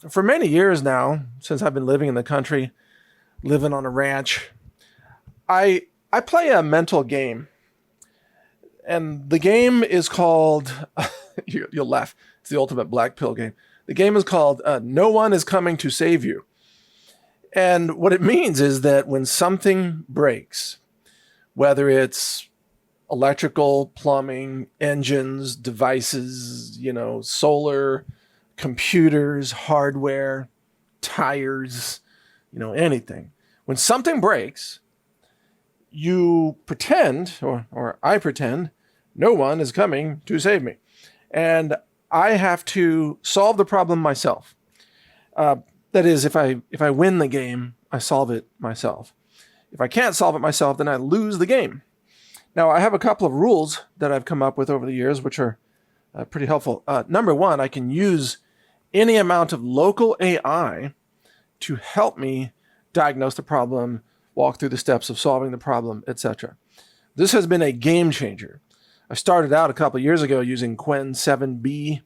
For many years now, since I've been living in the country, living on a ranch, I play a mental game, and the game is called. You'll laugh. It's the ultimate black pill game. The game is called "No One Is Coming to Save You," and what it means is that when something breaks, whether it's electrical, plumbing, engines, devices, solar, computers, hardware, tires, anything. When something breaks, you pretend, or I pretend, no one is coming to save me. And I have to solve the problem myself. That is, if I win the game, I solve it myself. If I can't solve it myself, then I lose the game. Now, I have a couple of rules that I've come up with over the years, which are pretty helpful. Number one, I can use any amount of local AI to help me diagnose the problem, walk through the steps of solving the problem, etc. This has been a game changer. I started out a couple of years ago using Qwen 7B.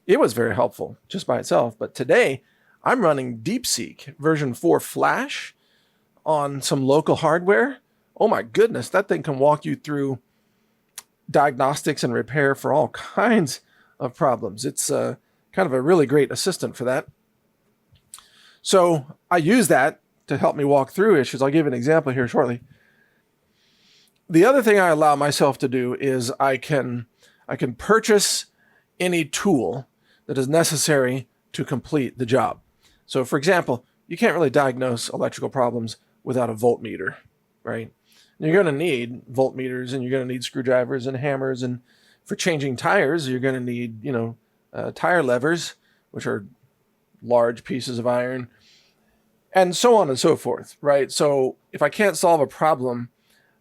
It was very helpful just by itself, but today I'm running DeepSeek version 4 Flash on some local hardware. Oh my goodness, that thing can walk you through diagnostics and repair for all kinds of problems. It's kind of a really great assistant for that. So I use that to help me walk through issues. I'll give you an example here shortly. The other thing I allow myself to do is I can purchase any tool that is necessary to complete the job. So for example, you can't really diagnose electrical problems without a voltmeter, right? You're going to need voltmeters, and you're going to need screwdrivers and hammers, and for changing tires, you're going to need, tire levers, which are large pieces of iron, and so on and so forth, right? So if I can't solve a problem,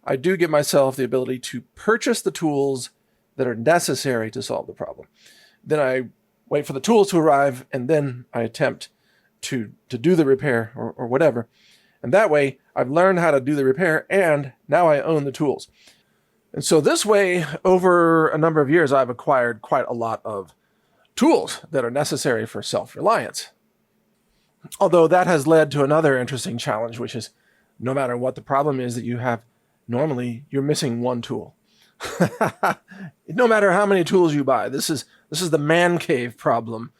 I do give myself the ability to purchase the tools that are necessary to solve the problem. Then I wait for the tools to arrive, and then I attempt to do the repair or whatever. And that way, I've learned how to do the repair, and now I own the tools. And so this way, over a number of years, I've acquired quite a lot of tools that are necessary for self-reliance. Although that has led to another interesting challenge, which is no matter what the problem is that you have, normally you're missing one tool. No matter how many tools you buy, this is the man cave problem.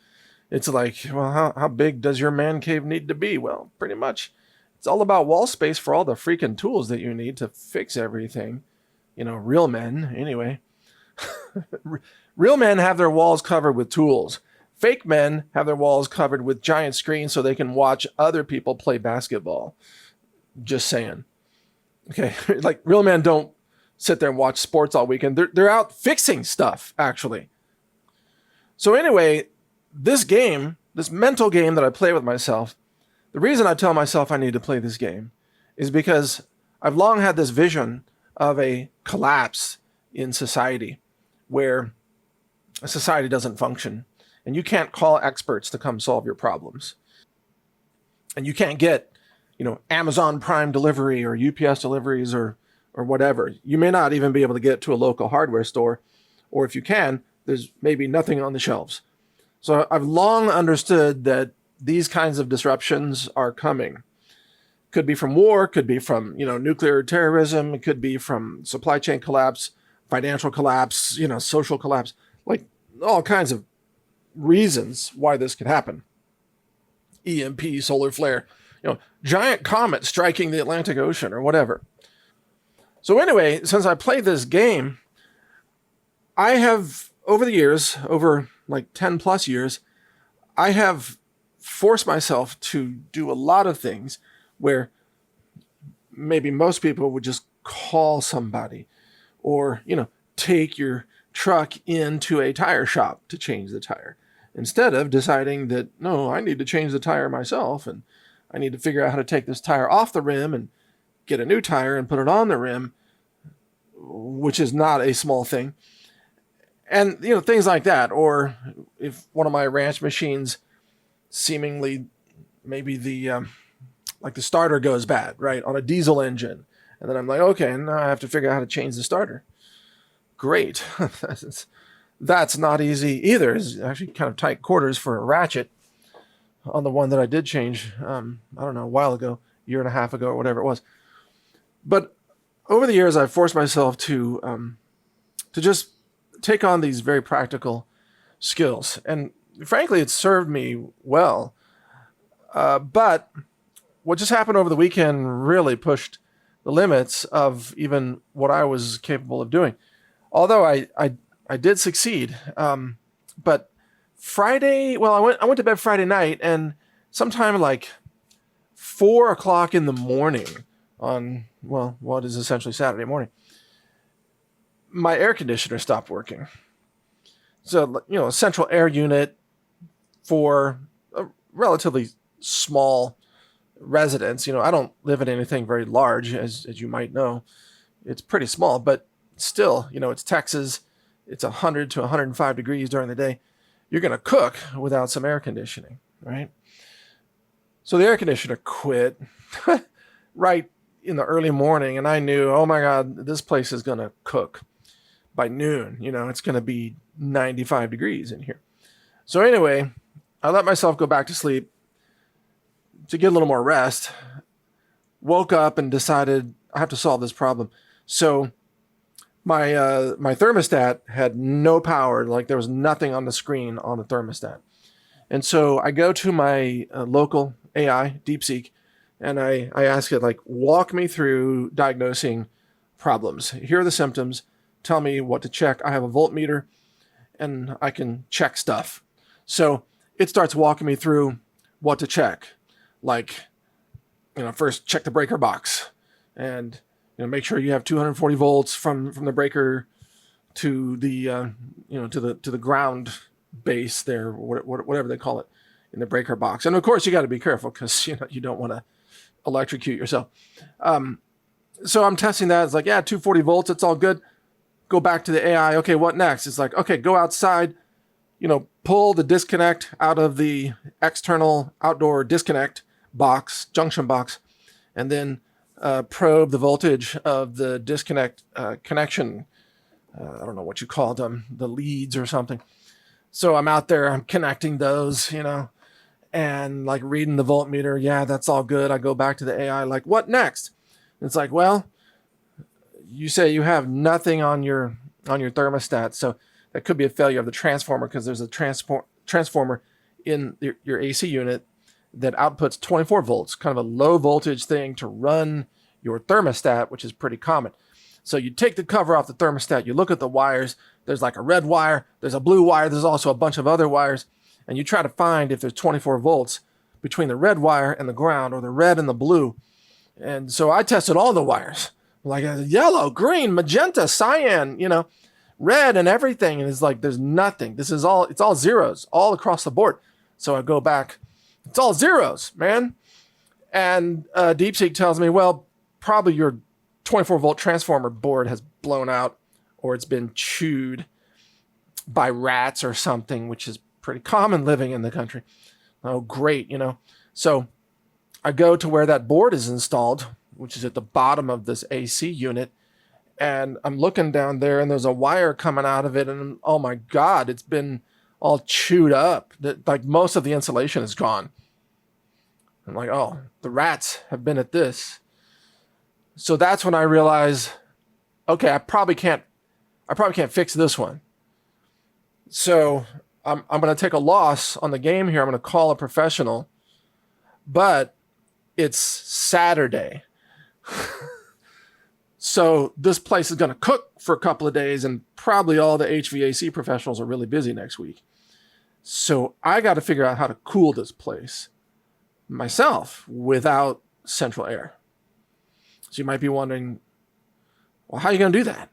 It's like, well, how big does your man cave need to be? Well, pretty much. It's all about wall space for all the freaking tools that you need to fix everything. Real men, anyway. Real men have their walls covered with tools. Fake men have their walls covered with giant screens so they can watch other people play basketball. Just saying. Okay, like real men don't sit there and watch sports all weekend. They're out fixing stuff, actually. So anyway, this game, this mental game that I play with myself, the reason I tell myself I need to play this game is because I've long had this vision of a collapse in society where a society doesn't function, and you can't call experts to come solve your problems. And you can't get, Amazon Prime delivery or UPS deliveries or whatever. You may not even be able to get to a local hardware store, or if you can, there's maybe nothing on the shelves. So I've long understood that these kinds of disruptions are coming. Could be from war, could be from, nuclear terrorism, it could be from supply chain collapse, financial collapse, social collapse, like all kinds of reasons why this could happen. EMP, solar flare, giant comet striking the Atlantic Ocean or whatever. So anyway, since I played this game, I have, over the years, over like 10 plus years, I have forced myself to do a lot of things where maybe most people would just call somebody or, take your truck into a tire shop to change the tire, instead of deciding that, no, I need to change the tire myself, and I need to figure out how to take this tire off the rim and get a new tire and put it on the rim, which is not a small thing. And, things like that. Or if one of my ranch machines seemingly, maybe the starter goes bad, right, on a diesel engine. And then I'm like, okay, now I have to figure out how to change the starter. Great. That's not easy either. It's actually kind of tight quarters for a ratchet. on the one that I did change. I don't know, a while ago, year and a half ago, or whatever it was. But over the years, I've forced myself to just take on these very practical skills, and frankly, it's served me well. But what just happened over the weekend really pushed the limits of even what I was capable of doing. Although I did succeed, but Friday, well, I went to bed Friday night, and sometime like 4 o'clock in the morning on, well, what is essentially Saturday morning, my air conditioner stopped working. So, a central air unit for a relatively small residence. I don't live in anything very large, as you might know. It's pretty small, but still, it's Texas. It's 100 to 105 degrees during the day. You're going to cook without some air conditioning, right? So the air conditioner quit right in the early morning, and I knew, oh my God, this place is going to cook by noon. It's going to be 95 degrees in here. So anyway, I let myself go back to sleep to get a little more rest. Woke up and decided I have to solve this problem. So my thermostat had no power. Like, there was nothing on the screen on the thermostat. And so I go to my local AI, DeepSeek, and I ask it, like, walk me through diagnosing problems. Here are the symptoms. Tell me what to check. I have a voltmeter, and I can check stuff. So it starts walking me through what to check. Like, first check the breaker box, and make sure you have 240 volts from the breaker to the to the ground base there, whatever they call it in the breaker box. And of course, you got to be careful because you don't want to electrocute yourself. So I'm testing that. It's like, yeah, 240 volts. It's all good. Go back to the AI. Okay, what next? It's like, okay, go outside. Pull the disconnect out of the external outdoor disconnect box, junction box, and then probe the voltage of the disconnect connection. I don't know what you call them, the leads or something. So I'm out there, I'm connecting those, and like reading the voltmeter. Yeah, that's all good. I go back to the AI, like, what next? It's like, well, you say you have nothing on your thermostat, so that could be a failure of the transformer, because there's a transformer in your AC unit that outputs 24 volts, kind of a low voltage thing to run your thermostat, which is pretty common. So you take the cover off the thermostat, you look at the wires, there's like a red wire, there's a blue wire, there's also a bunch of other wires, and you try to find if there's 24 volts between the red wire and the ground, or the red and the blue. And so I tested all the wires, like yellow, green, magenta, cyan, red and everything. And it's like, there's nothing. It's all zeros all across the board. So I go back, it's all zeros, man. And DeepSeek tells me, well, probably your 24 volt transformer board has blown out, or it's been chewed by rats or something, which is pretty common living in the country. Oh, great. So I go to where that board is installed, which is at the bottom of this AC unit. And I'm looking down there, and there's a wire coming out of it. And oh my God, it's been all chewed up. Like, most of the insulation is gone. I'm like, oh, the rats have been at this. So that's when I realize, okay, I probably can't fix this one. So I'm going to take a loss on the game here. I'm going to call a professional, but it's Saturday. So this place is going to cook for a couple of days, and probably all the HVAC professionals are really busy next week. So I got to figure out how to cool this place myself without central air. So you might be wondering, well, how are you going to do that?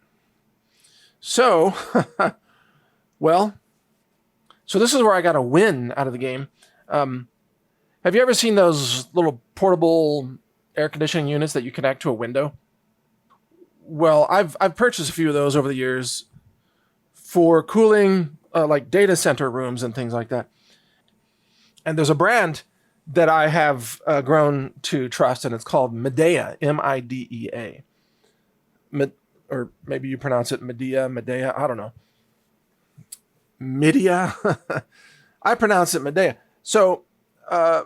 So, so this is where I got a win out of the game. Have you ever seen those little portable air conditioning units that you connect to a window? Well, I've purchased a few of those over the years for cooling like data center rooms and things like that. And there's a brand that I have grown to trust, and it's called Midea, M-I-D-E-A. Or maybe you pronounce it Medea, I don't know. Midea? I pronounce it Midea. So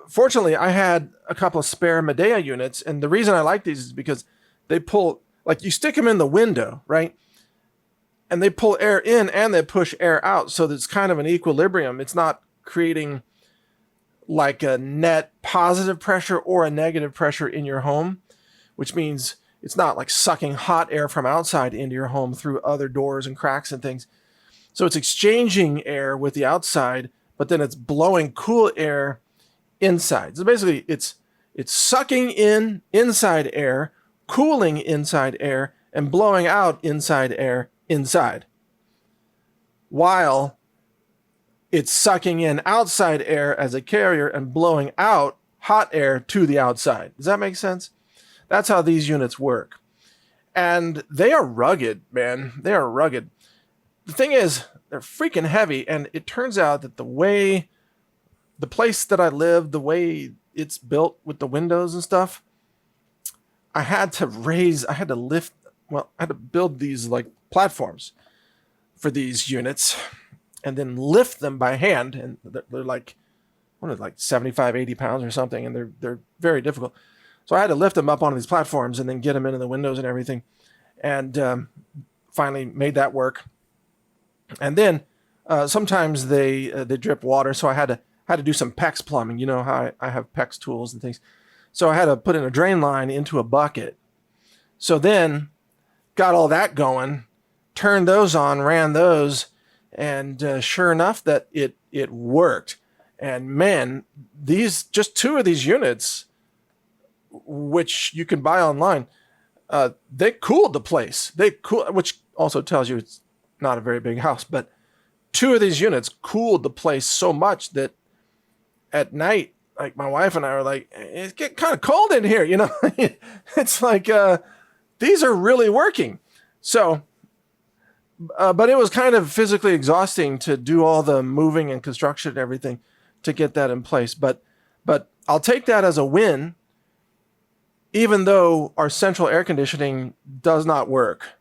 Fortunately, I had a couple of spare Medea units, and the reason I like these is because they pull, like you stick them in the window, right? And they pull air in and they push air out, so that it's kind of an equilibrium. It's not creating like a net positive pressure or a negative pressure in your home, which means it's not like sucking hot air from outside into your home through other doors and cracks and things. So it's exchanging air with the outside, but then it's blowing cool air inside. So basically it's sucking in inside air, cooling inside air, and blowing out inside air inside, while it's sucking in outside air as a carrier and blowing out hot air to the outside. Does that make sense? That's how these units work. And they are rugged, man. They are rugged. The thing is, they're freaking heavy, and it turns out that the place that I live, the way it's built with the windows and stuff, I had to build these like platforms for these units and then lift them by hand. And they're like, what are they, like 75, 80 pounds or something. And they're very difficult. So I had to lift them up onto these platforms and then get them into the windows and everything. And finally made that work. And then sometimes they drip water. So I had to do some PEX plumbing. You know how I have PEX tools and things. So I had to put in a drain line into a bucket. So then got all that going, turned those on, ran those, and sure enough that it worked. And man, just two of these units, which you can buy online, they cooled the place. Which also tells you it's not a very big house, but two of these units cooled the place so much that at night, like my wife and I were like, it's getting kind of cold in here, you know? It's like, these are really working. So, but it was kind of physically exhausting to do all the moving and construction and everything to get that in place. But I'll take that as a win, even though our central air conditioning does not work.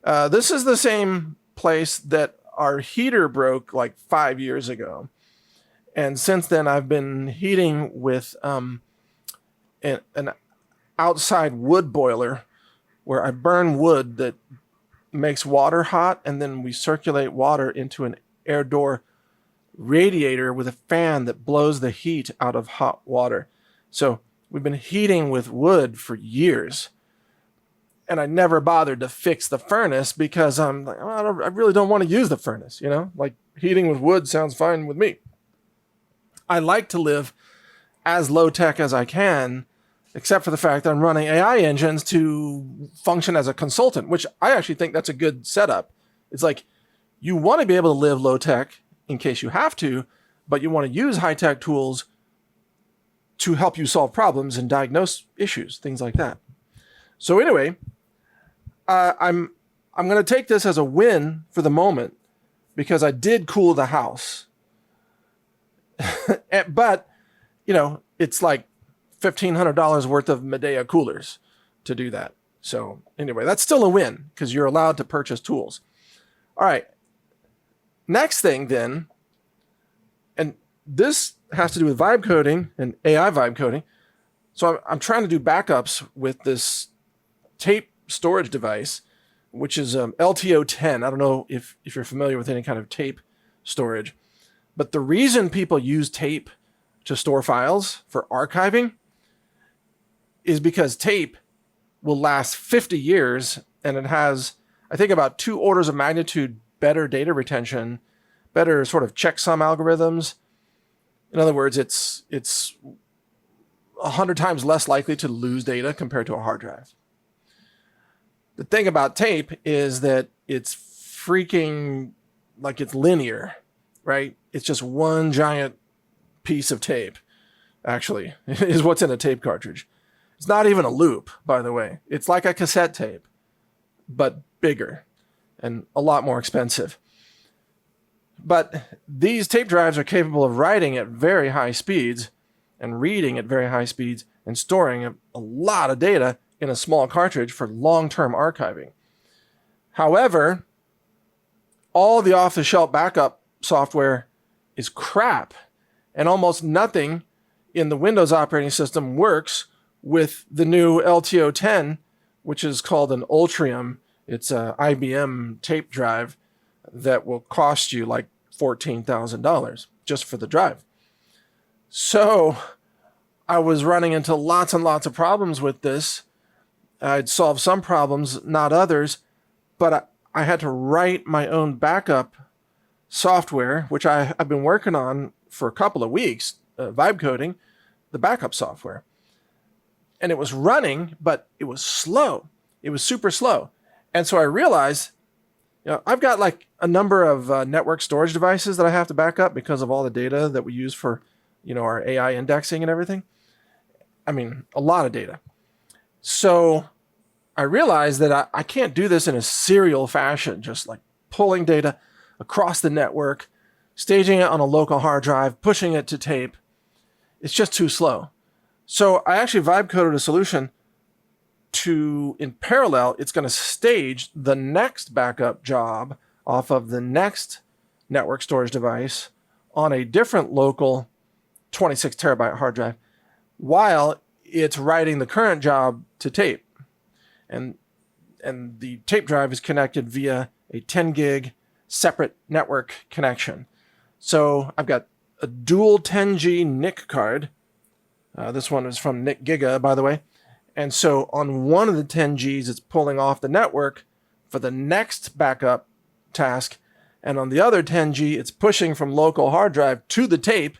This is the same place that our heater broke like 5 years ago. And since then, I've been heating with an outside wood boiler where I burn wood that makes water hot, and then we circulate water into an air door radiator with a fan that blows the heat out of hot water. So we've been heating with wood for years. And I never bothered to fix the furnace because I'm like, I really don't want to use the furnace, you know? Like heating with wood sounds fine with me. I like to live as low tech as I can, except for the fact that I'm running AI engines to function as a consultant, which I actually think that's a good setup. It's like you want to be able to live low tech in case you have to, but you want to use high tech tools to help you solve problems and diagnose issues, things like that. So anyway, I'm going to take this as a win for the moment because I did cool the house. But, you know, it's like $1,500 worth of Medea coolers to do that. So anyway, that's still a win because you're allowed to purchase tools. All right. Next thing then, and this has to do with vibe coding and AI vibe coding. So I'm trying to do backups with this tape storage device, which is LTO-10. I don't know if you're familiar with any kind of tape storage. But the reason people use tape to store files for archiving is because tape will last 50 years and it has, I think, about 2 orders of magnitude better data retention, better sort of checksum algorithms. In other words, it's 100 times less likely to lose data compared to a hard drive. The thing about tape is that it's freaking, like it's linear, right? It's just one giant piece of tape, actually, is what's in a tape cartridge. It's not even a loop, by the way. It's like a cassette tape, but bigger and a lot more expensive. But these tape drives are capable of writing at very high speeds and reading at very high speeds and storing a lot of data in a small cartridge for long-term archiving. However, all the off-the-shelf backup software is crap, And almost nothing in the Windows operating system works with the new LTO-10, which is called an Ultrium. It's a IBM tape drive that will cost you like $14,000 just for the drive. So I was running into lots and lots of problems with this. I'd solved some problems, not others, but I had to write my own backup software, which I've been working on for a couple of weeks, vibe coding the backup software. And it was running, but it was slow. It was super slow. And so I realized, I've got like a number of network storage devices that I have to back up because of all the data that we use for, our AI indexing and everything. I mean, a lot of data. So I realized that I can't do this in a serial fashion, just like pulling data across the network, staging it on a local hard drive, pushing it to tape. It's just too slow. So I actually vibe coded a solution in parallel, it's going to stage the next backup job off of the next network storage device on a different local 26 terabyte hard drive while it's writing the current job to tape. And the tape drive is connected via a 10 gig separate network connection. So I've got a dual 10G NIC card. This one is from Nick Giga, by the way. And so on one of the 10Gs, it's pulling off the network for the next backup task. And on the other 10G, it's pushing from local hard drive to the tape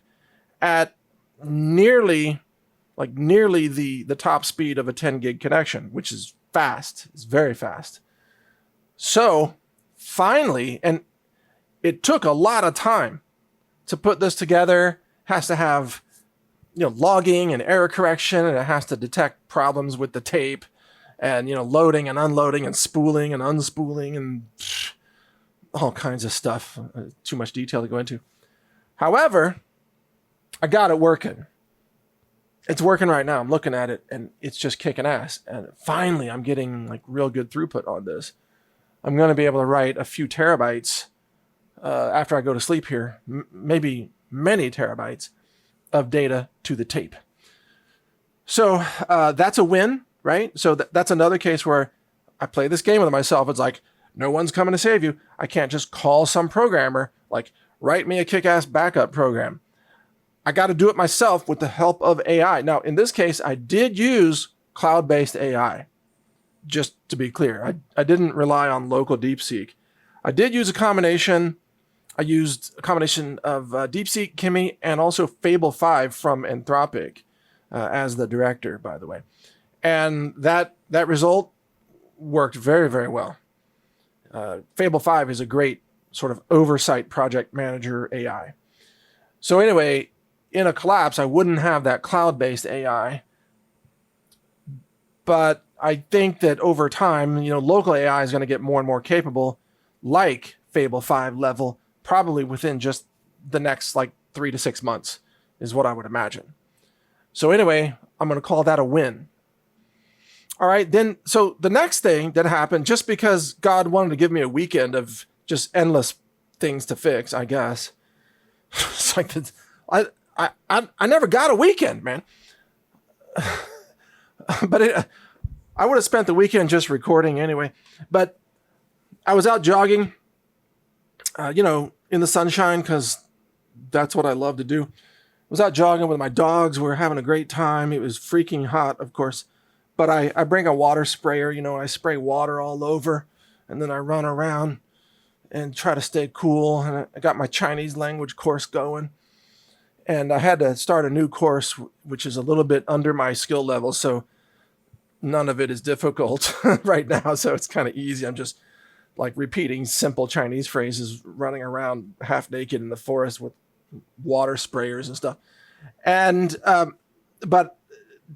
at nearly the top speed of a 10 gig connection, which is fast. It's very fast. So finally, and it took a lot of time to put this together, has to have logging and error correction, and it has to detect problems with the tape and, loading and unloading and spooling and unspooling and all kinds of stuff. Too much detail to go into. However, I got it working. It's working right now. I'm looking at it and it's just kicking ass. And finally, I'm getting like real good throughput on this. I'm going to be able to write a few terabytes after I go to sleep here, maybe many terabytes of data to the tape. So that's a win, right? So that's another case where I play this game with myself. It's like, no one's coming to save you. I can't just call some programmer, like, write me a kick-ass backup program. I got to do it myself with the help of AI. Now, in this case, I did use cloud-based AI, just to be clear. I didn't rely on local DeepSeek. I did use a combination. I used a combination of DeepSeek, Kimi, and also Fable 5 from Anthropic as the director, by the way. And that result worked very, very well. Fable 5 is a great sort of oversight project manager AI. So anyway, in a collapse, I wouldn't have that cloud-based AI. But I think that over time, local AI is going to get more and more capable, like Fable 5 level, probably within just the next 3 to 6 months is what I would imagine. So anyway, I'm going to call that a win. All right, then, so the next thing that happened, just because God wanted to give me a weekend of just endless things to fix, I guess. It's like, I never got a weekend, man. But I would have spent the weekend just recording anyway. But I was out jogging, in the sunshine, because that's what I love to do. I was out jogging with my dogs. We were having a great time. It was freaking hot, of course. But I bring a water sprayer, I spray water all over. And then I run around and try to stay cool. And I got my Chinese language course going. And I had to start a new course, which is a little bit under my skill level. So none of it is difficult right now. So it's kind of easy. I'm just repeating simple Chinese phrases, running around half naked in the forest with water sprayers and stuff. And, but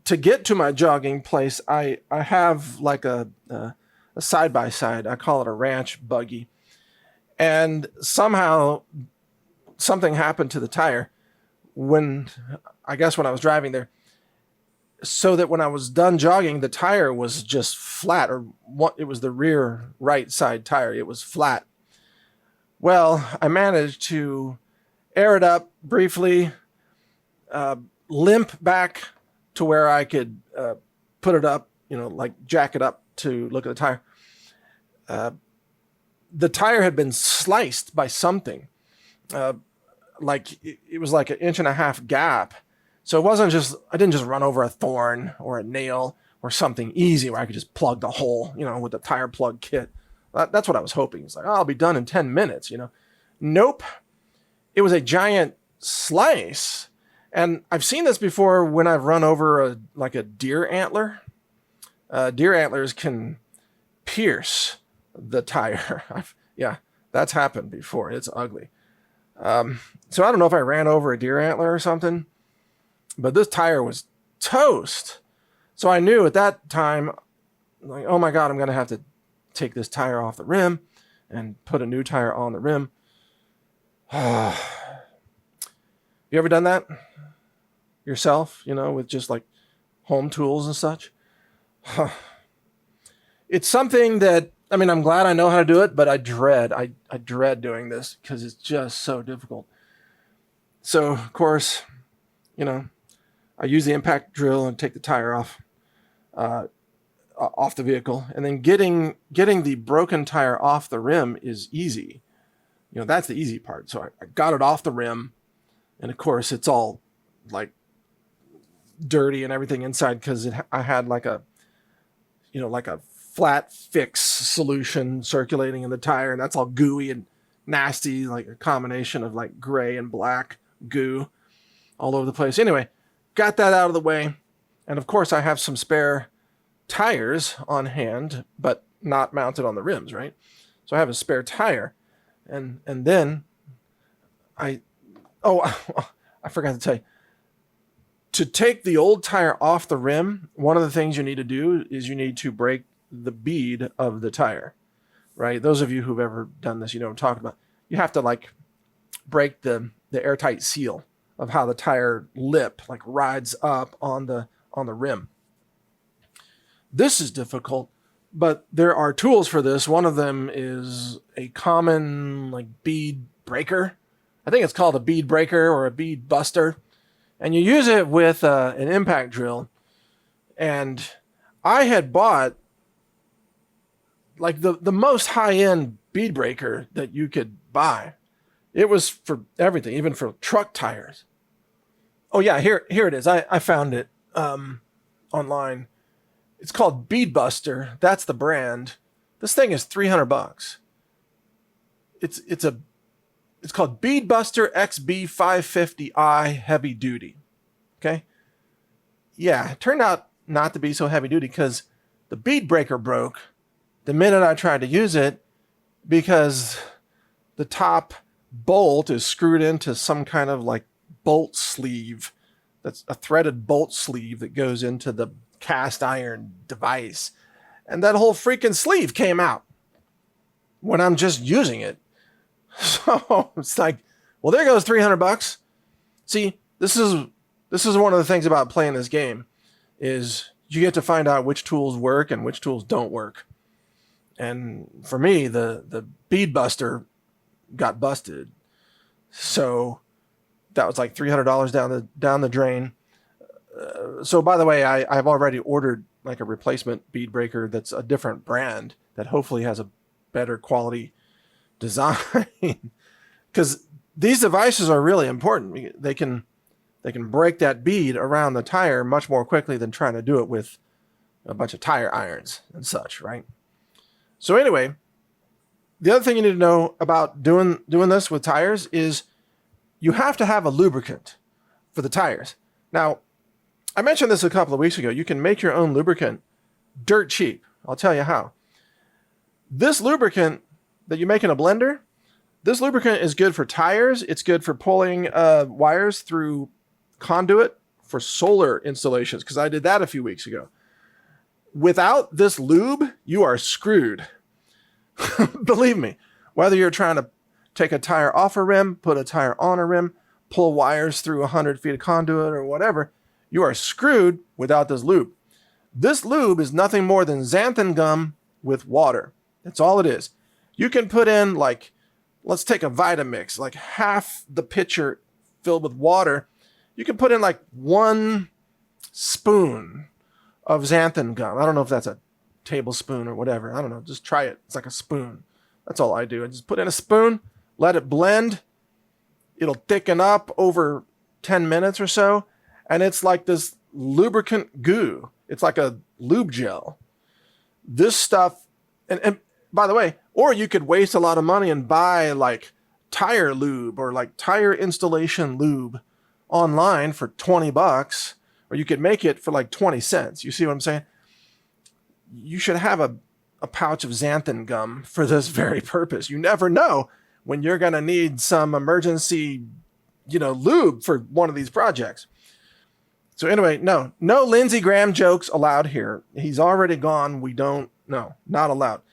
to get to my jogging place, I have a side-by-side. I call it a ranch buggy. And somehow something happened to the tire when I was driving there. So that when I was done jogging, the tire was just flat, it was the rear right side tire. It was flat. Well, I managed to air it up briefly, limp back to where I could put it up, like jack it up to look at the tire. The tire had been sliced by something. Like it was like 1.5 inch gap. So it wasn't just, I didn't just run over a thorn or a nail or something easy where I could just plug the hole, with the tire plug kit. That's what I was hoping. It's like, oh, I'll be done in 10 minutes, Nope. It was a giant slice. And I've seen this before when I've run over a deer antler. Deer antlers can pierce the tire. Yeah, that's happened before. It's ugly. So I don't know if I ran over a deer antler or something, but this tire was toast. So I knew at that time, like, oh my God, I'm going to have to take this tire off the rim and put a new tire on the rim. You ever done that yourself, with just like home tools and such? It's something that, I'm glad I know how to do it, but I dread doing this because it's just so difficult. So, of course, I use the impact drill and take the tire off the vehicle, and then getting the broken tire off the rim is easy. That's the easy part. So I got it off the rim, and of course it's all like dirty and everything inside because I had like a flat fix solution circulating in the tire, and that's all gooey and nasty, like a combination of like gray and black goo all over the place. Anyway, got that out of the way, and of course I have some spare tires on hand, but not mounted on the rims, right? So I have a spare tire, and then I forgot to tell you, to take the old tire off the rim, one of the things you need to do is you need to break the bead of the tire, right? Those of you who've ever done this, you know what I'm talking about. You have to like break the airtight seal of how the tire lip like rides up on the rim. This is difficult, but there are tools for this. One of them is a common like bead breaker. I think it's called a bead breaker or a bead buster. And you use it with an impact drill. And I had bought like the most high-end bead breaker that you could buy. It was for everything, even for truck tires. Oh yeah, here it is. I found it online. It's called Bead Buster. That's the brand. This thing is $300. It's called Bead Buster XB550i Heavy Duty. Okay? Yeah, it turned out not to be so heavy duty because the bead breaker broke the minute I tried to use it because the top bolt is screwed into some kind of like bolt sleeve. That's a threaded bolt sleeve that goes into the cast iron device. And that whole freaking sleeve came out when I'm just using it. So it's like, well, there goes $300. See, this is one of the things about playing this game is you get to find out which tools work and which tools don't work. And for me, the bead buster got busted. So that was like $300 down the drain. So by the way, I've already ordered like a replacement bead breaker that's a different brand that hopefully has a better quality design. Because these devices are really important. They can break that bead around the tire much more quickly than trying to do it with a bunch of tire irons and such, right? So anyway, the other thing you need to know about doing this with tires is you have to have a lubricant for the tires. Now, I mentioned this a couple of weeks ago. You can make your own lubricant dirt cheap. I'll tell you how. This lubricant that you make in a blender, this lubricant is good for tires. It's good for pulling wires through conduit for solar installations, because I did that a few weeks ago. Without this lube, you are screwed. Believe me, whether you're trying to take a tire off a rim, put a tire on a rim, pull wires through 100 feet of conduit or whatever, you are screwed without this lube. This lube is nothing more than xanthan gum with water. That's all it is. You can put in like, let's take a Vitamix, like half the pitcher filled with water. You can put in like 1 spoon of xanthan gum. I don't know if that's a tablespoon or whatever. I don't know. Just try it. It's like a spoon. That's all I do. I just put in a spoon, let it blend. It'll thicken up over 10 minutes or so. And it's like this lubricant goo. It's like a lube gel. This stuff, and by the way, or you could waste a lot of money and buy like tire lube or like tire installation lube online for $20, or you could make it for like 20 cents. You see what I'm saying? You should have a pouch of xanthan gum for this very purpose. You never know when you're going to need some emergency, lube for one of these projects. So anyway, no Lindsey Graham jokes allowed here. He's already gone. Not allowed.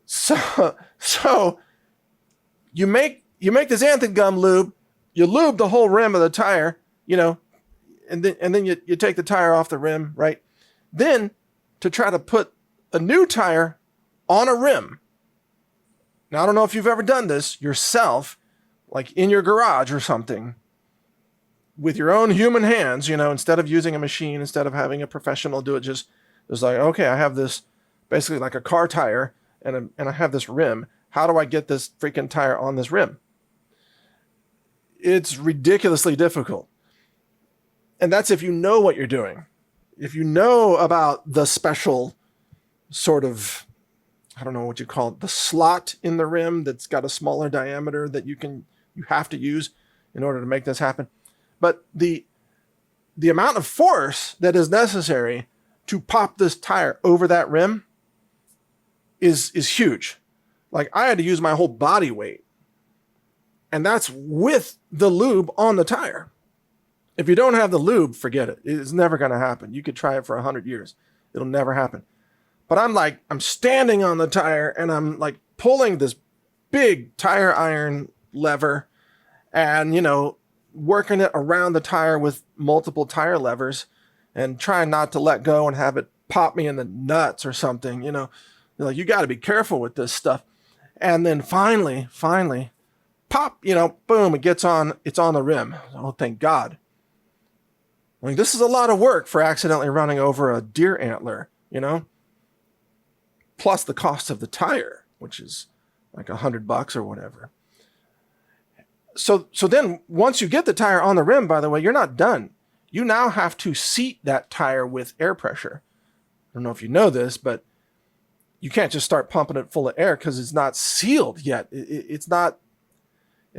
So you make the xanthan gum lube, you lube the whole rim of the tire, and then you take the tire off the rim, right? Then to try to put a new tire on a rim. Now, I don't know if you've ever done this yourself, like in your garage or something, with your own human hands, instead of using a machine, instead of having a professional do it, just like, okay, I have this basically like a car tire and I have this rim. How do I get this freaking tire on this rim? It's ridiculously difficult. And that's if you know what you're doing. If you know about the special sort of, I don't know what you call it, the slot in the rim that's got a smaller diameter that you have to use in order to make this happen. But the amount of force that is necessary to pop this tire over that rim is huge. Like, I had to use my whole body weight. And that's with the lube on the tire. If you don't have the lube, forget it. It's never going to happen. You could try it for 100 years. It'll never happen. But I'm standing on the tire and I'm like pulling this big tire iron lever and, working it around the tire with multiple tire levers and trying not to let go and have it pop me in the nuts or something. You're like, you got to be careful with this stuff. And then finally, pop, boom, it's on the rim. Oh, thank God. This is a lot of work for accidentally running over a deer antler, plus the cost of the tire, which is like $100 or whatever. So then once you get the tire on the rim, by the way, you're not done. You now have to seat that tire with air pressure. I don't know if you know this, but you can't just start pumping it full of air because it's not sealed yet. It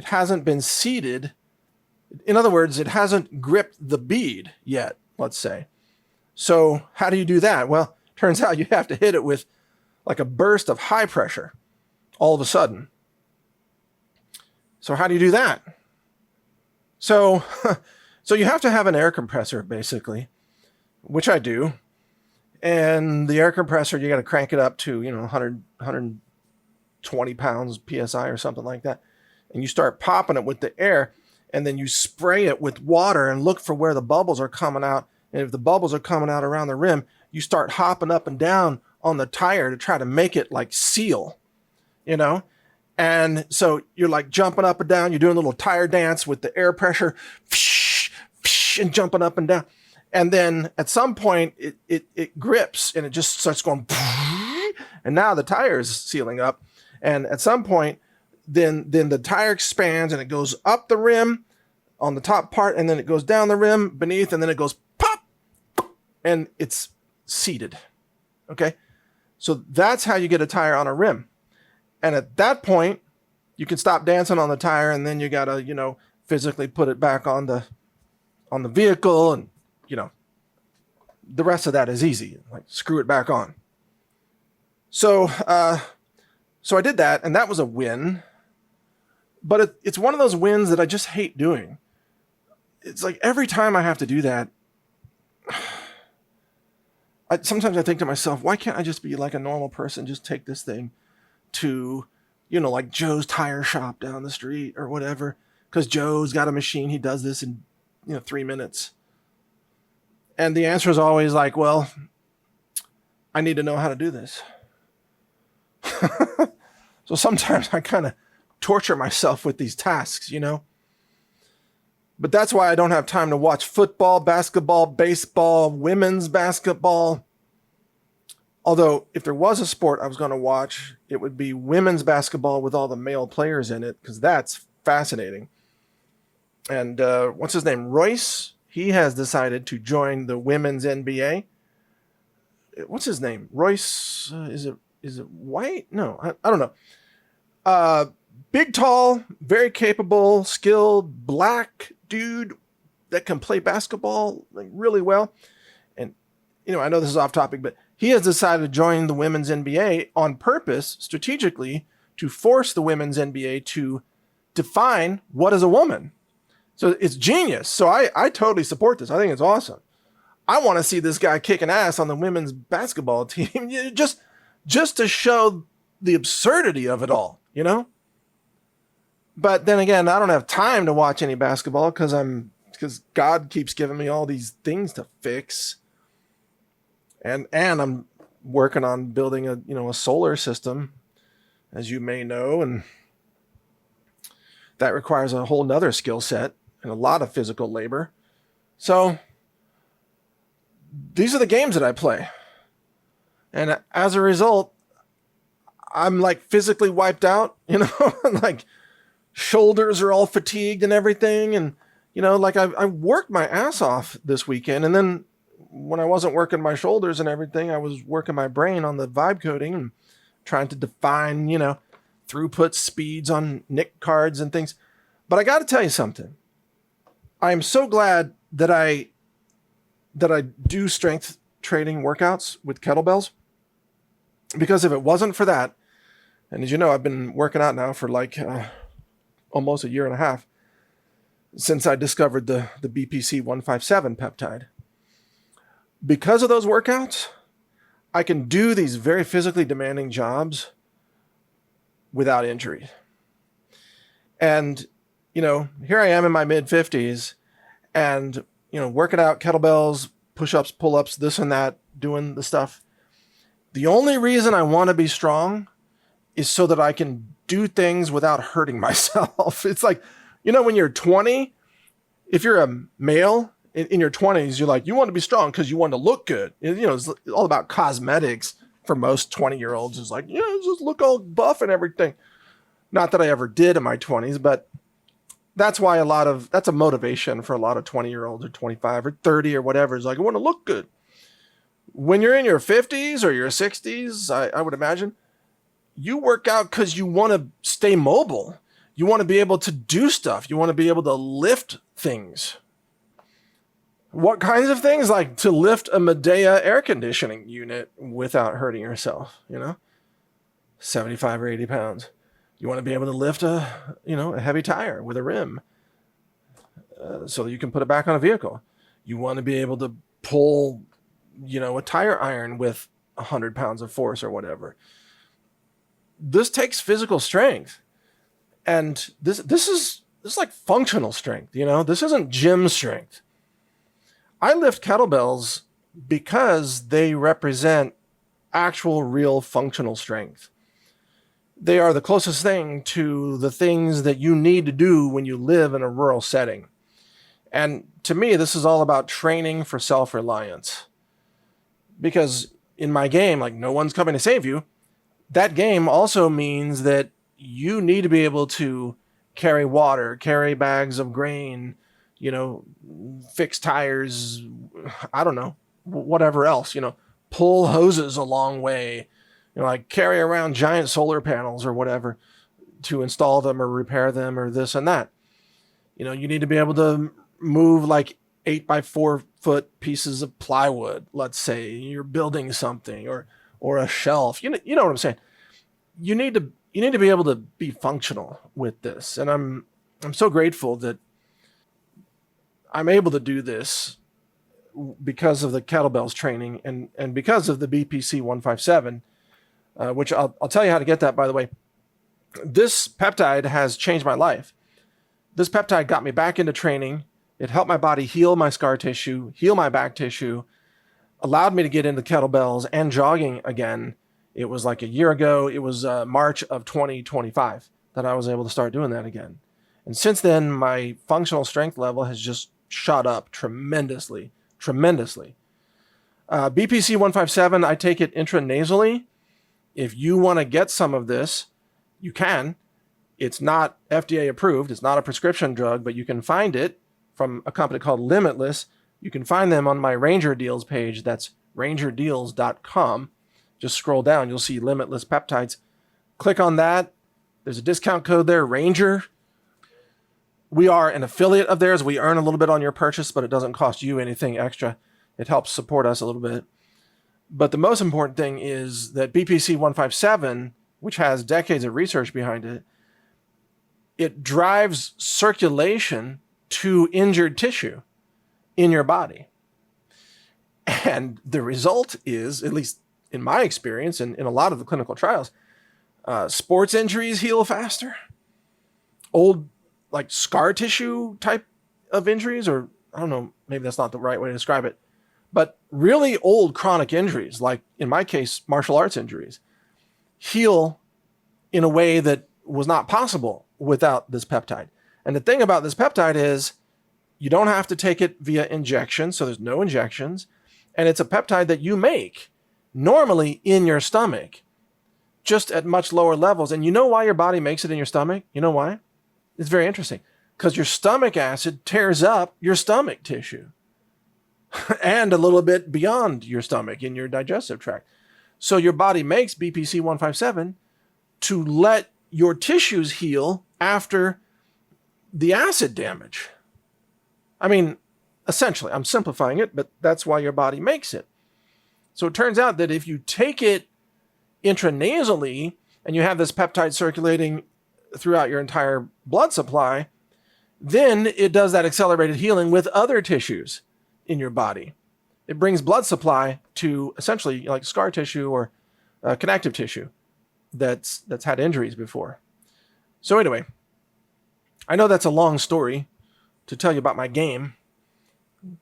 hasn't been seated. In other words, it hasn't gripped the bead yet, let's say. So how do you do that? Well, turns out you have to hit it with like a burst of high pressure all of a sudden. So how do you do that? So you have to have an air compressor, basically, which I do. And the air compressor, you got to crank it up to, 120 pounds PSI or something like that. And you start popping it with the air, and then you spray it with water and look for where the bubbles are coming out. And if the bubbles are coming out around the rim, you start hopping up and down on the tire to try to make it like seal, And so you're like jumping up and down. You're doing a little tire dance with the air pressure and jumping up and down. And then at some point it grips and it just starts going. And now the tire is sealing up. And at some point, then the tire expands and it goes up the rim on the top part. And then it goes down the rim beneath. And then it goes pop. And it's seated. Okay. So that's how you get a tire on a rim. And at that point, you can stop dancing on the tire, and then you gotta, physically put it back on the vehicle, and the rest of that is easy. Like, screw it back on. So I did that, and that was a win. But it's one of those wins that I just hate doing. It's like every time I have to do that, sometimes I think to myself, why can't I just be like a normal person, just take this thing to, like Joe's tire shop down the street or whatever, because Joe's got a machine. He does this in, 3 minutes. And the answer is always like, well, I need to know how to do this. So sometimes I kind of torture myself with these tasks, But that's why I don't have time to watch football, basketball, baseball, women's basketball. Although, if there was a sport I was going to watch, it would be women's basketball with all the male players in it, because that's fascinating. And what's his name? Royce? He has decided to join the women's NBA. What's his name? Royce? Is it White? No, I don't know. Big, tall, very capable, skilled, black dude that can play basketball like really well. And, I know this is off topic, but he has decided to join the women's NBA on purpose, strategically, to force the women's NBA to define what is a woman. So it's genius. So I totally support this. I think it's awesome. I want to see this guy kicking ass on the women's basketball team just to show the absurdity of it all, But then again, I don't have time to watch any basketball because God keeps giving me all these things to fix. And I'm working on building a solar system, as you may know, and that requires a whole nother skill set and a lot of physical labor. So these are the games that I play. And as a result, I'm like physically wiped out, like shoulders are all fatigued and everything. And, like I worked my ass off this weekend. And then when I wasn't working my shoulders and everything, I was working my brain on the vibe coding and trying to define, throughput speeds on NIC cards and things. But I got to tell you something. I am so glad that I do strength training workouts with kettlebells, because if it wasn't for that, and as you know, I've been working out now for like almost a year and a half since I discovered the BPC 157 peptide. Because of those workouts, I can do these very physically demanding jobs without injury. And, here I am in my mid-50s and, working out kettlebells, push-ups, pull-ups, this and that, doing the stuff. The only reason I want to be strong is so that I can do things without hurting myself. It's like, when you're 20, if you're a male in your 20s, you're like, you want to be strong because you want to look good. It's all about cosmetics for most 20-year-olds. It's like, just look all buff and everything. Not that I ever did in my 20s, but that's why that's a motivation for a lot of 20-year-olds or 25 or 30 or whatever. It's like, I want to look good. When you're in your 50s or your 60s, I would imagine, you work out because you want to stay mobile. You want to be able to do stuff. You want to be able to lift things. What kinds of things? Like to lift a Medea air conditioning unit without hurting yourself, 75 or 80 pounds. You want to be able to lift a heavy tire with a rim so that you can put it back on a vehicle. You want to be able to pull, a tire iron with 100 pounds of force or whatever. This takes physical strength. And this is like functional strength, This isn't gym strength. I lift kettlebells because they represent actual, real functional strength. They are the closest thing to the things that you need to do when you live in a rural setting. And to me, this is all about training for self-reliance. Because in my game, like no one's coming to save you, that game also means that you need to be able to carry water, carry bags of grain, fix tires, I don't know, whatever else, pull hoses a long way, like carry around giant solar panels or whatever to install them or repair them or this and that. You need to be able to move like 8x4 pieces of plywood. Let's say you're building something or a shelf, you know what I'm saying? You need to be able to be functional with this. And I'm so grateful that I'm able to do this because of the kettlebells training and because of the BPC 157, which I'll tell you how to get that, by the way. This peptide has changed my life. This peptide got me back into training. It helped my body heal my scar tissue, heal my back tissue, allowed me to get into kettlebells and jogging again. It was like a year ago. It was March of 2025 that I was able to start doing that again. And since then, my functional strength level has just shot up tremendously, tremendously. BPC 157, I take it intranasally. If you want to get some of this, you can. It's not FDA approved. It's not a prescription drug, but you can find it from a company called Limitless. You can find them on my Ranger Deals page. That's rangerdeals.com. Just scroll down. You'll see Limitless Peptides. Click on that. There's a discount code there, Ranger. We are an affiliate of theirs. We earn a little bit on your purchase, but it doesn't cost you anything extra. It helps support us a little bit. But the most important thing is that BPC 157, which has decades of research behind it, it drives circulation to injured tissue in your body. And the result is, at least in my experience and in a lot of the clinical trials, sports injuries heal faster. Old, like scar tissue type of injuries, or I don't know, maybe that's not the right way to describe it, but really old chronic injuries, like in my case, martial arts injuries, heal in a way that was not possible without this peptide. And the thing about this peptide is you don't have to take it via injection, so there's no injections, and it's a peptide that you make normally in your stomach, just at much lower levels. And you know why your body makes it in your stomach? You know why? It's very interesting. Because your stomach acid tears up your stomach tissue and a little bit beyond your stomach in your digestive tract. So your body makes BPC 157 to let your tissues heal after the acid damage. I mean, essentially, I'm simplifying it, but that's why your body makes it. So it turns out that if you take it intranasally and you have this peptide circulating throughout your entire blood supply, then it does that accelerated healing with other tissues in your body. It brings blood supply to essentially like scar tissue or connective tissue that's had injuries before. So anyway, I know that's a long story to tell you about my game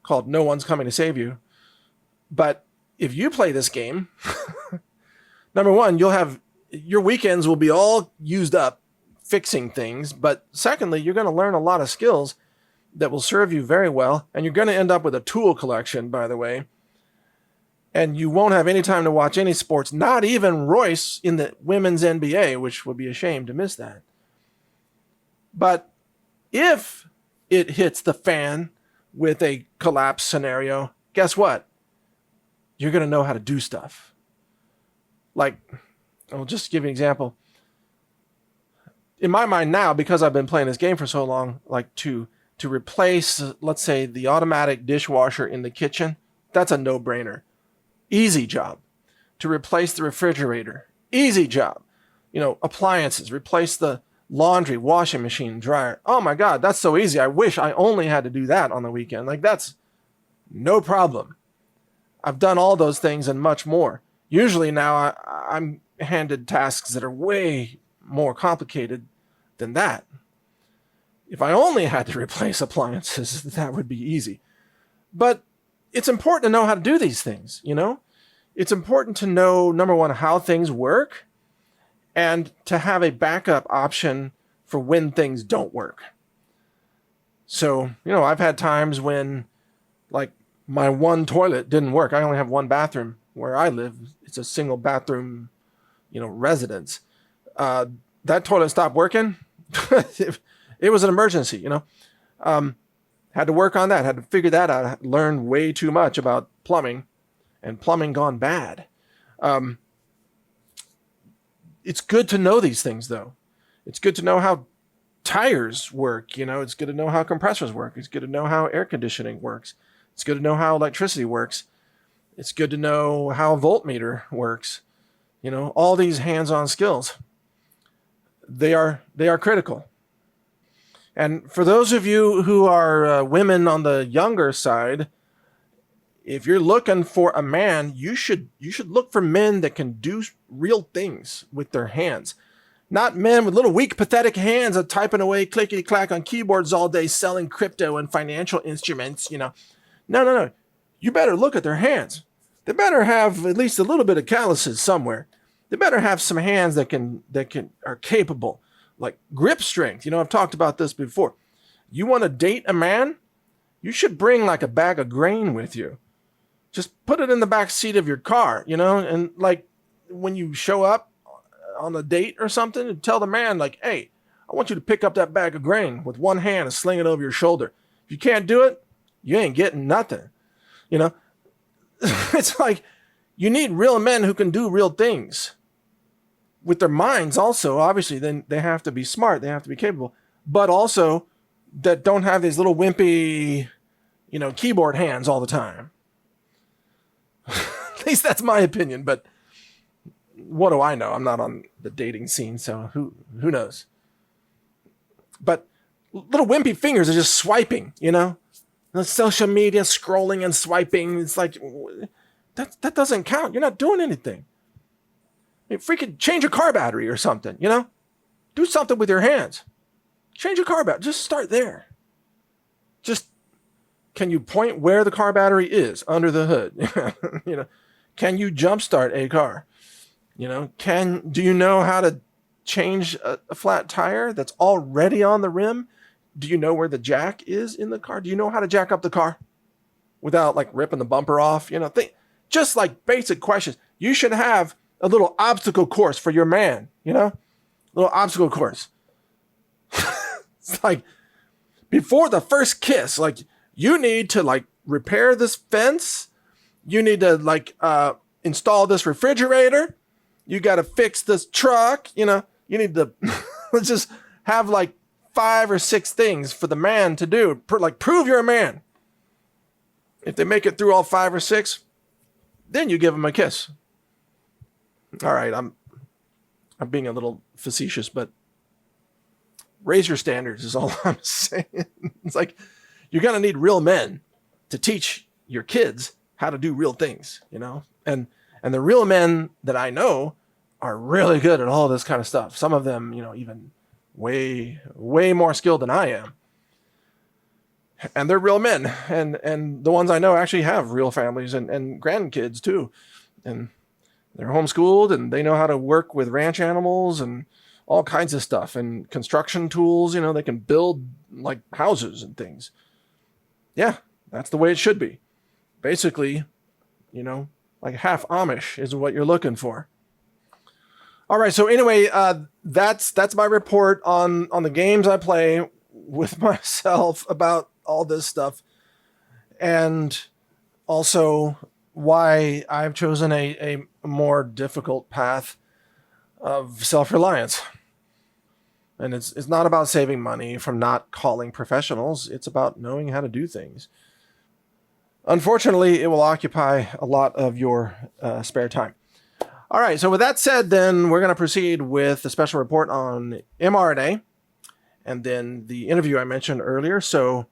called No One's Coming to Save You. But if you play this game, number one, you'll have your weekends will be all used up fixing things. But secondly, you're going to learn a lot of skills that will serve you very well. And you're going to end up with a tool collection, by the way. And you won't have any time to watch any sports, not even Royce in the women's NBA, which would be a shame to miss that. But if it hits the fan with a collapse scenario, guess what? You're going to know how to do stuff. Like, I'll just give you an example. In my mind now, because I've been playing this game for so long, like to replace, let's say, the automatic dishwasher in the kitchen, that's a no-brainer. Easy job. To replace the refrigerator, easy job. You know, appliances, replace the laundry, washing machine, dryer. Oh my God, that's so easy. I wish I only had to do that on the weekend. Like, that's no problem. I've done all those things and much more. Usually now I'm handed tasks that are way more complicated than that. If I only had to replace appliances, that would be easy. But it's important to know how to do these things, you know? It's important to know, number one, how things work, and to have a backup option for when things don't work. So, you know, I've had times when, like, my one toilet didn't work. I only have one bathroom where I live. It's a single bathroom, you know, residence. That toilet stopped working. It was an emergency, you know. Had to work on that. Had to figure that out. I learned way too much about plumbing, and plumbing gone bad. It's good to know these things, though. It's good to know how tires work. You know, it's good to know how compressors work. It's good to know how air conditioning works. It's good to know how electricity works. It's good to know how a voltmeter works. You know, all these hands-on skills. They are critical. And for those of you who are women on the younger side, if you're looking for a man, you should look for men that can do real things with their hands. Not men with little weak, pathetic hands that typing away clickety-clack on keyboards all day selling crypto and financial instruments, you know. No. You better look at their hands. They better have at least a little bit of calluses somewhere. They better have some hands that are capable like grip strength. I've talked about this before. You want to date a man? You should bring like a bag of grain with you. Just put it in the back seat of your car, and like when you show up on a date or something, and tell the man like, hey, I want you to pick up that bag of grain with one hand and sling it over your shoulder. If you can't do it, you ain't getting nothing. It's like you need real men who can do real things with their minds also. Obviously, then they have to be smart. They have to be capable, but also that don't have these little wimpy, keyboard hands all the time. At least that's my opinion, but what do I know? I'm not on the dating scene, so who knows? But little wimpy fingers are just swiping, The social media scrolling and swiping. It's like, that doesn't count. You're not doing anything. Freaking change your car battery or something, Do something with your hands. Change your car battery. Just start there. Just, can you point where the car battery is under the hood? Can you jumpstart a car? Do you know how to change a flat tire that's already on the rim? Do you know where the jack is in the car? Do you know how to jack up the car without like ripping the bumper off? Just like basic questions. You should have a little obstacle course for your man, little obstacle course. It's like before the first kiss, like you need to like repair this fence. You need to like install this refrigerator. You got to fix this truck. You need to let's just have like 5 or 6 things for the man to do. Like prove you're a man. If they make it through all 5 or 6, then you give them a kiss. All right, I'm being a little facetious, but raise your standards is all I'm saying. It's like you're going to need real men to teach your kids how to do real things, And the real men that I know are really good at all this kind of stuff. Some of them, even way, way more skilled than I am. And they're real men. And the ones I know actually have real families and grandkids too. And they're homeschooled and they know how to work with ranch animals and all kinds of stuff and construction tools. They can build like houses and things. Yeah, that's the way it should be. Basically, like half Amish is what you're looking for. All right. So anyway, that's my report on the games I play with myself about all this stuff. And also why I've chosen a more difficult path of self-reliance. And it's not about saving money from not calling professionals. It's about knowing how to do things. Unfortunately, it will occupy a lot of your spare time. All right, so with that said, then we're going to proceed with the special report on mRNA and then the interview I mentioned earlier. So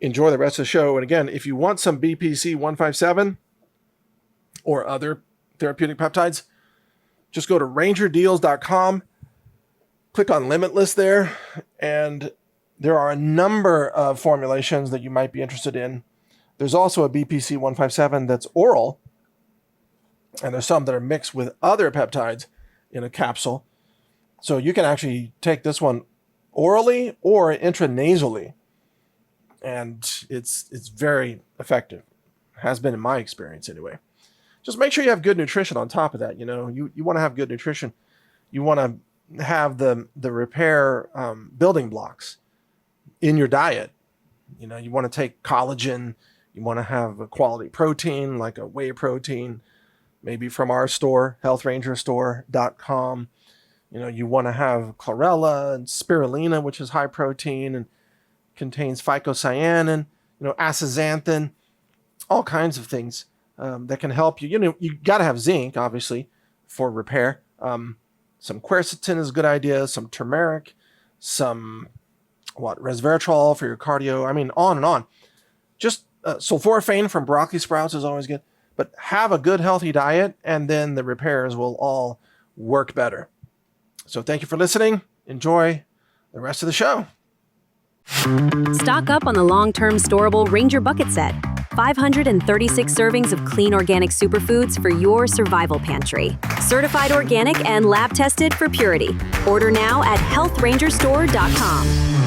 enjoy the rest of the show. And again, if you want some BPC 157 or other therapeutic peptides, just go to rangerdeals.com, click on Limitless there, and there are a number of formulations that you might be interested in. There's also a BPC 157 that's oral, and there's some that are mixed with other peptides in a capsule. So you can actually take this one orally or intranasally, and it's very effective. Has been in my experience anyway. Just make sure you have good nutrition on top of that. You want to have good nutrition. You want to have the repair building blocks in your diet. You want to take collagen. You want to have a quality protein like a whey protein, maybe from our store, healthrangerstore.com. You want to have chlorella and spirulina, which is high protein and contains phycocyanin, astaxanthin, all kinds of things that can help you. You got to have zinc, obviously, for repair. Some quercetin is a good idea. Some turmeric, some resveratrol for your cardio. I mean, on and on. Just sulforaphane from broccoli sprouts is always good. But have a good, healthy diet, and then the repairs will all work better. So thank you for listening. Enjoy the rest of the show. Stock up on the long-term storable Ranger bucket set. 536 servings of clean organic superfoods for your survival pantry. Certified organic and lab tested for purity. Order now at healthrangerstore.com.